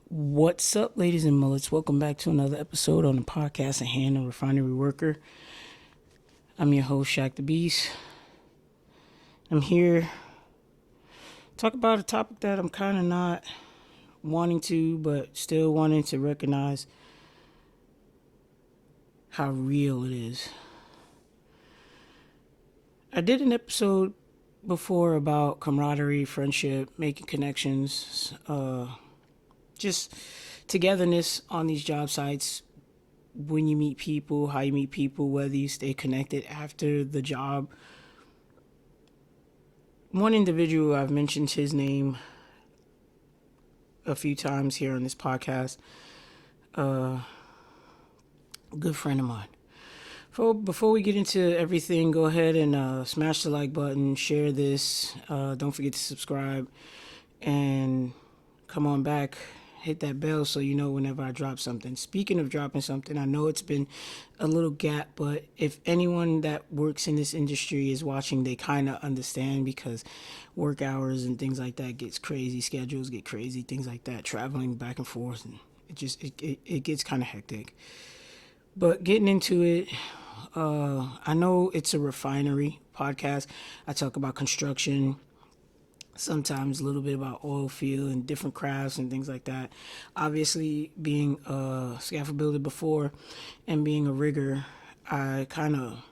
What's up, ladies and mullets? Welcome back to another episode on the podcast at hand, a refinery worker. I'm your host, Shaq the Beast. I'm here to talk about a topic that I'm kind of not wanting to, but still wanting to recognize how real it is. I did an episode before about camaraderie, friendship, making connections, just togetherness on these job sites, when you meet people, how you meet people, whether you stay connected after the job. One individual, I've mentioned his name a few times here on this podcast, a good friend of mine. Before we get into everything, go ahead and smash the like button, share this, don't forget to subscribe, and come on back. Hit that bell so you know whenever I drop something. Speaking of dropping something, I know it's been a little gap, but if anyone that works in this industry is watching, they kind of understand because work hours and things like that gets crazy, schedules get crazy, things like that, traveling back and forth, and it gets kind of hectic. But getting into it, I know it's a refinery podcast. I talk about construction, sometimes a little bit about oil field and different crafts and things like that. Obviously, being a scaffold builder before and being a rigger, I kind of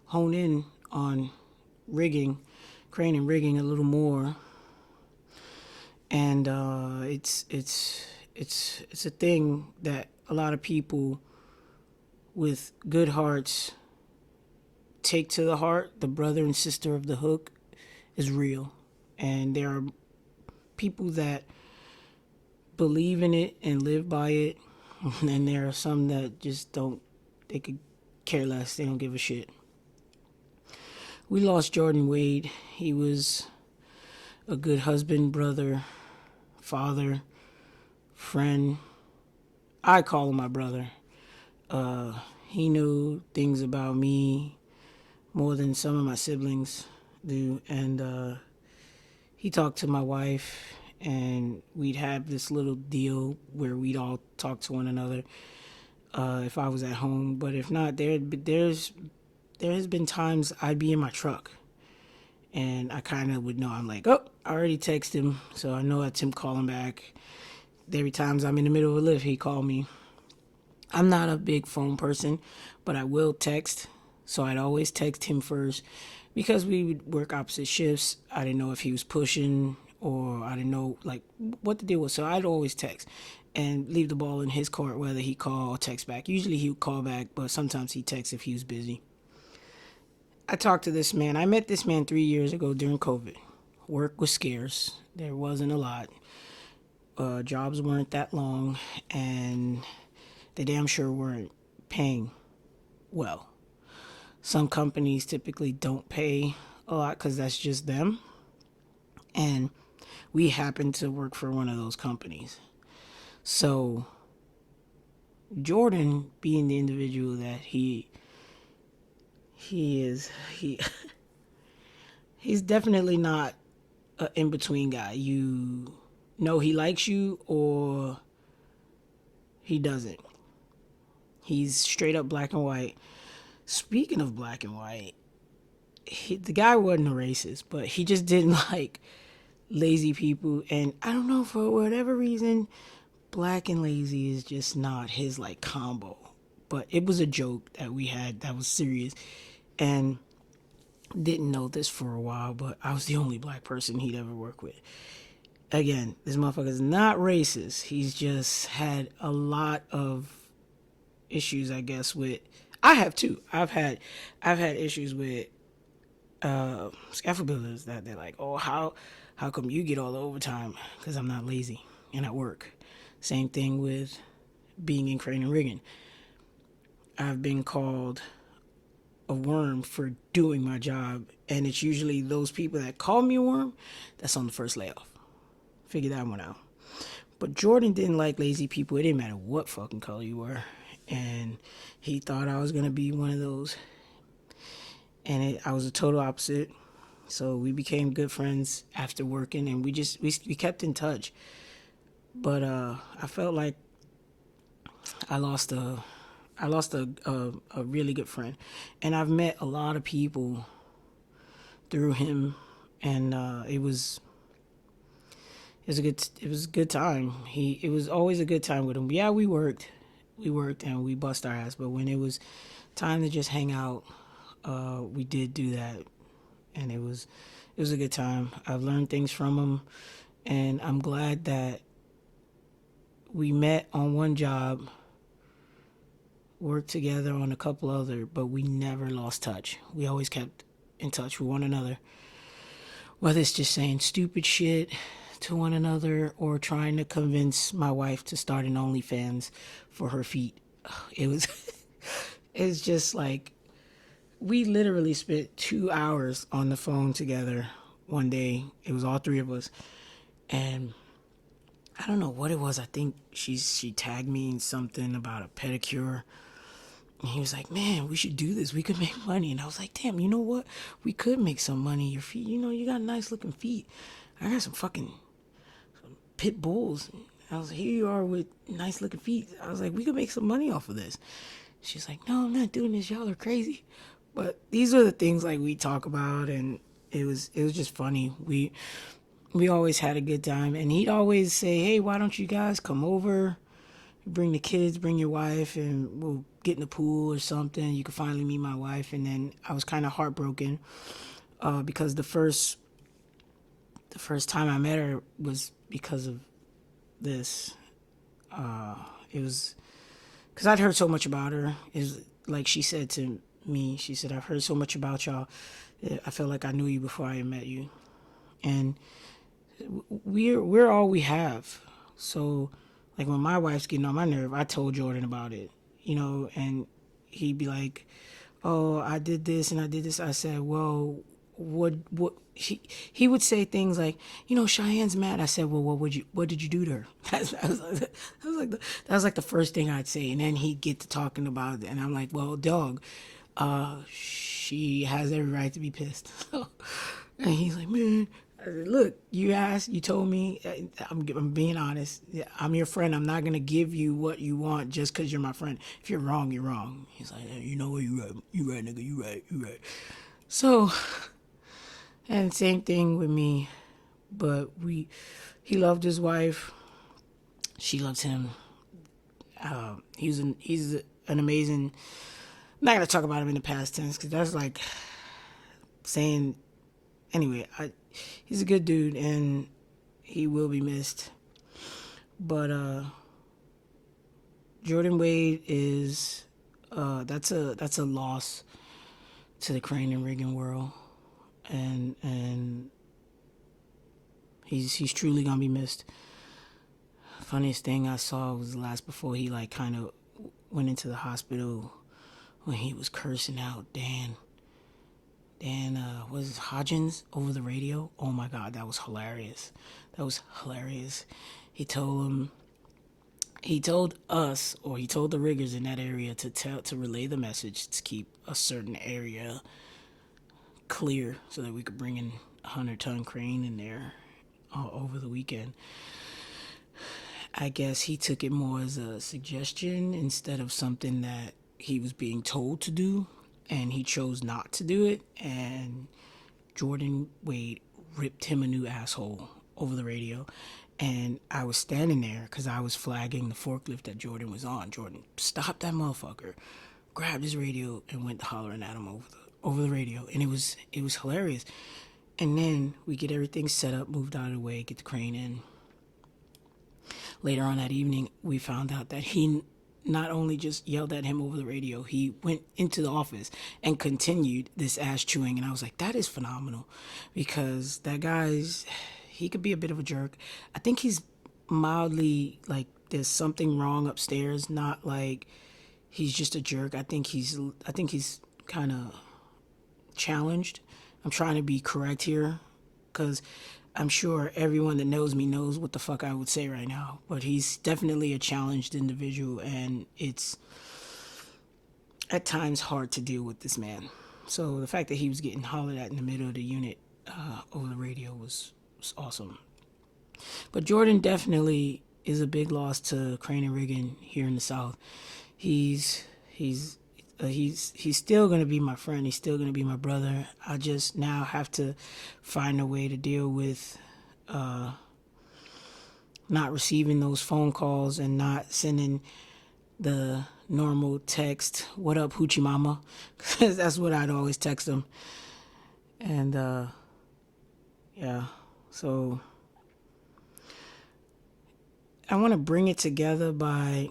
hone in on rigging, crane and rigging a little more. And it's a thing that a lot of people with good hearts take to the heart. The brother and sister of the hook is real, and there are people that believe in it and live by it, and there are some that just don't. They could care less. They don't give a shit. We lost Jordan Wade. He was a good husband, brother, father, friend. I call him my brother. He knew things about me more than some of my siblings do, and he talked to my wife, and we'd have this little deal where we'd all talk to one another if I was at home. But if not, there has been times I'd be in my truck, and I kind of would know. I'm like, oh, I already texted him, so I know that's him calling back. Every times I'm in the middle of a lift, he called me. I'm not a big phone person, but I will text. So I'd always text him first because we would work opposite shifts. I didn't know if he was pushing or I didn't know like what the deal was. So I'd always text and leave the ball in his court whether he call or text back. Usually he would call back, but sometimes he texts if he was busy. I talked to this man. I met this man 3 years ago during COVID. Work was scarce. There wasn't a lot. Jobs weren't that long, and they damn sure weren't paying well. Some companies typically don't pay a lot because that's just them. And we happen to work for one of those companies. So, Jordan, being the individual that he is, he's definitely not an in between guy. You know he likes you or he doesn't. He's straight up black and white. Speaking of black and white, the guy wasn't a racist, but he just didn't like lazy people. And I don't know, for whatever reason, black and lazy is just not his like combo. But it was a joke that we had that was serious. And didn't know this for a while, but I was the only black person he'd ever worked with. Again, this motherfucker's not racist. He's just had a lot of issues, I guess, with. I have too. I've had issues with scaffold builders that they're like, oh, how come you get all the overtime? Because I'm not lazy and I work. Same thing with being in crane and rigging. I've been called a worm for doing my job, and it's usually those people that call me a worm that's on the first layoff. Figure that one out. But Jordan didn't like lazy people. It didn't matter what fucking color you were, and he thought I was gonna be one of those, and I was a total opposite. So we became good friends after working, and we kept in touch. But I felt like I lost a a really good friend, and I've met a lot of people through him, and it was a good time. It was always a good time with him. Yeah, we worked and we bust our ass, but when it was time to just hang out, we did do that, and it was a good time. I've learned things from him, and I'm glad that we met on one job, worked together on a couple other, but we never lost touch. We always kept in touch with one another, whether it's just saying stupid shit to one another or trying to convince my wife to start an OnlyFans for her feet. It was it's just like we literally spent 2 hours on the phone together one day. It was all three of us, and I don't know what it was. I think she tagged me in something about a pedicure. And he was like, "Man, we should do this. We could make money." And I was like, "Damn, you know what? We could make some money. Your feet, you got nice looking feet. I got some fucking pit bulls." I was like, "Here you are with nice looking feet." I was like, "We could make some money off of this." She's like, "No, I'm not doing this. Y'all are crazy." But these are the things like we talk about, and it was just funny. We always had a good time, and he'd always say, "Hey, why don't you guys come over? Bring the kids, bring your wife, and we'll get in the pool or something. You can finally meet my wife." And then I was kind of heartbroken because the first time I met her was because of this. It was because I'd heard so much about her. Is like she said to me, she said, "I've heard so much about y'all. I felt like I knew you before I met you." And we're all we have. So like when my wife's getting on my nerve, I told Jordan about it, and he'd be like, "Oh, I did this and I did this." I said, "Well, what?" He would say things like, "Cheyenne's mad." I said, "Well, what did you do to her?" That was like the first thing I'd say, and then he'd get to talking about it, and I'm like, "Well, dog, she has every right to be pissed." And he's like, "Man," I said, "Look, you asked, you told me. I'm being honest. I'm your friend. I'm not gonna give you what you want just because you're my friend. If you're wrong, you're wrong." He's like, "Hey, you know what? You right, nigga. You right." So, and same thing with me. But he loved his wife. She loves him. He's an amazing. I'm not gonna talk about him in the past tense because that's like saying. Anyway, he's a good dude and he will be missed. But Jordan Wade is that's a loss to the crane and rigging world, and he's truly gonna be missed. Funniest thing I saw was last before he like kind of went into the hospital when he was cursing out Dan was it Hodgins over the radio. Oh my god, that was hilarious. That was hilarious. He told him he told us, or he told the riggers in that area to relay the message to keep a certain area clear so that we could bring in a 100-ton crane in there over the weekend. I guess he took it more as a suggestion instead of something that he was being told to do, and he chose not to do it. And Jordan Wade ripped him a new asshole over the radio. And I was standing there because I was flagging the forklift that Jordan was on. Jordan stopped that motherfucker, grabbed his radio, and went hollering at him over the radio. And it was hilarious. And then we get everything set up, moved out of the way, get the crane in. Later on that evening, we found out that he not only just yelled at him over the radio, he went into the office and continued this ass chewing. And I was like, that is phenomenal, because he could be a bit of a jerk. I think he's mildly like there's something wrong upstairs, not like he's just a jerk. I think he's kind of challenged. I'm trying to be correct here because I'm sure everyone that knows me knows what the fuck I would say right now. But he's definitely a challenged individual, and it's at times hard to deal with this man. So the fact that he was getting hollered at in the middle of the unit over the radio was awesome. But Jordan definitely is a big loss to Crane and Riggin here in the South. He's he's he's still gonna be my friend. He's still gonna be my brother. I just now have to find a way to deal with not receiving those phone calls and not sending the normal text, "What up, hoochie mama?" Because that's what I'd always text him. And yeah, so I want to bring it together by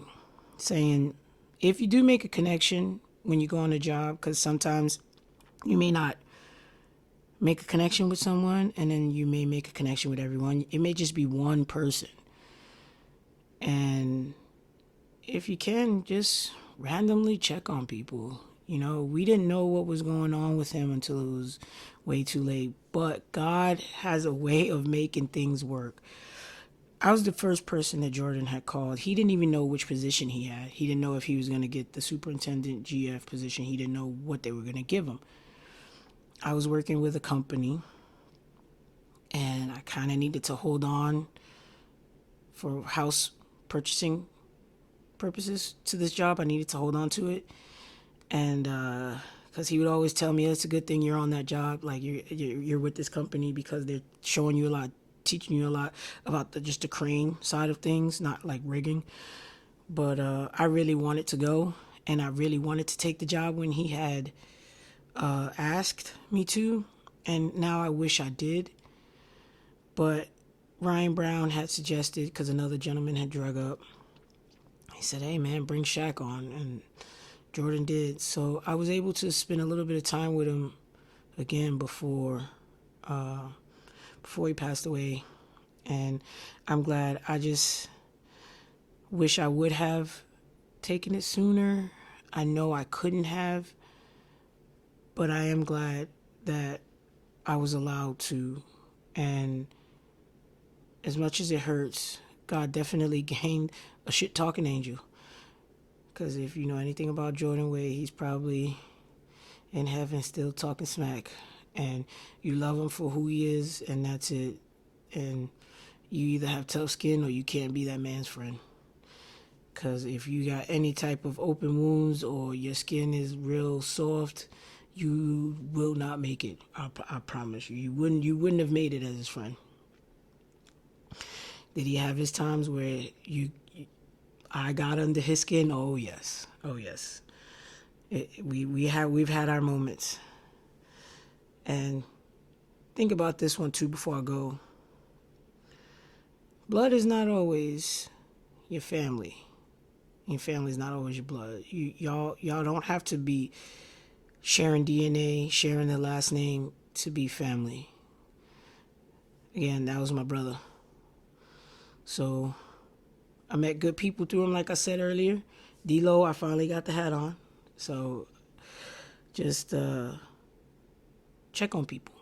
saying, if you do make a connection when you go on a job, because sometimes you may not make a connection with someone and then you may make a connection with everyone. It may just be one person. And if you can, just randomly check on people. You know, we didn't know what was going on with him until it was way too late. But God has a way of making things work. I was the first person that Jordan had called. He didn't even know which position he had. He didn't know if he was going to get the superintendent GF position. He didn't know what they were going to give him. I was working with a company, and I kind of needed to hold on for house purchasing purposes to this job. I needed to hold on to it. And because he would always tell me, it's a good thing you're on that job. Like, you're with this company because they're showing you a lot, teaching you a lot about just the crane side of things, not like rigging. But I really wanted to go, and I really wanted to take the job when he had asked me to, and now I wish I did. But Ryan Brown had suggested, because another gentleman had drug up, he said, "Hey man, bring Shaq on," and Jordan did. So I was able to spend a little bit of time with him again before he passed away, and I'm glad. I just wish I would have taken it sooner. I know I couldn't have, but I am glad that I was allowed to. And as much as it hurts, God definitely gained a shit talking angel. Because if you know anything about Jordan Wade, he's probably in heaven still talking smack. And you love him for who he is, and that's it. And you either have tough skin or you can't be that man's friend. Because if you got any type of open wounds or your skin is real soft, you will not make it. I promise you. You wouldn't have made it as his friend. Did he have his times where I got under his skin? Oh yes. Oh yes. We've had our moments. And think about this one too before I go. Blood is not always your family. Your family is not always your blood. Y'all don't have to be sharing DNA, sharing their last name to be family. Again, that was my brother. So I met good people through him, like I said earlier. D-Lo, I finally got the hat on. So just check on people.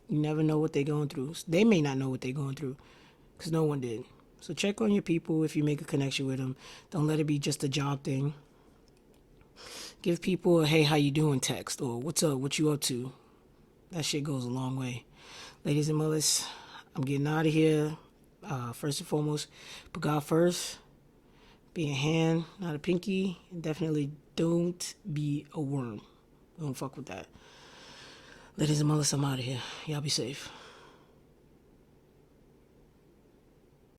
You never know what they're going through. They may not know what they're going through because no one did. So check on your people if you make a connection with them. Don't let it be just a job thing. Give people a "Hey, how you doing?" text, or "What's up? What you up to?" That shit goes a long way. Ladies and mullets, I'm getting out of here. First and foremost, put God first. Be a hand, not a pinky. And definitely don't be a worm. Don't fuck with that. Ladies and mullets, I'm out of here. Y'all be safe.